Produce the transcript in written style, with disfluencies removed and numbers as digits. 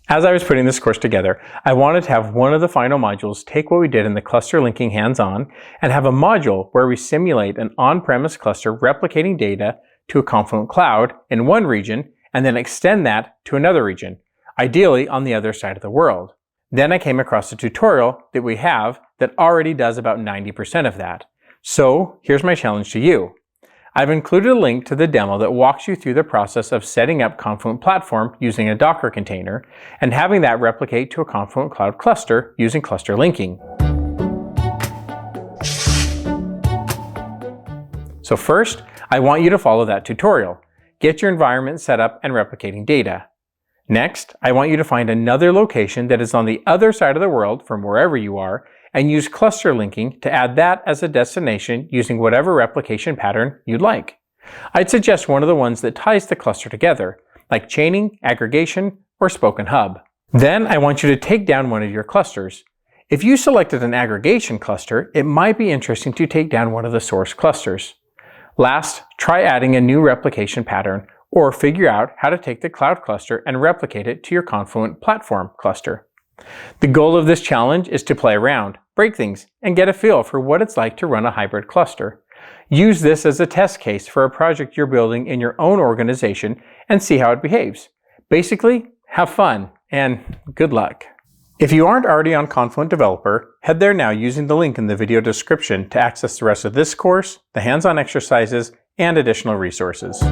As I was putting this course together, I wanted to have one of the final modules take what we did in the cluster linking hands-on and have a module where we simulate an on-premise cluster replicating data to a Confluent cloud in one region and then extend that to another region, ideally on the other side of the world. Then I came across a tutorial that we have that already does about 90% of that. So here's my challenge to you. I've included a link to the demo that walks you through the process of setting up Confluent Platform using a Docker container and having that replicate to a Confluent Cloud cluster using cluster linking. So first, I want you to follow that tutorial. Get your environment set up and replicating data. Next, I want you to find another location that is on the other side of the world from wherever you are and use cluster linking to add that as a destination using whatever replication pattern you'd like. I'd suggest one of the ones that ties the cluster together, like chaining, aggregation, or spoken hub. Then I want you to take down one of your clusters. If you selected an aggregation cluster, it might be interesting to take down one of the source clusters. Last, try adding a new replication pattern, or figure out how to take the cloud cluster and replicate it to your Confluent Platform cluster. The goal of this challenge is to play around, break things, and get a feel for what it's like to run a hybrid cluster. Use this as a test case for a project you're building in your own organization and see how it behaves. Basically, have fun and good luck. If you aren't already on Confluent Developer, head there now using the link in the video description to access the rest of this course, the hands-on exercises, and additional resources.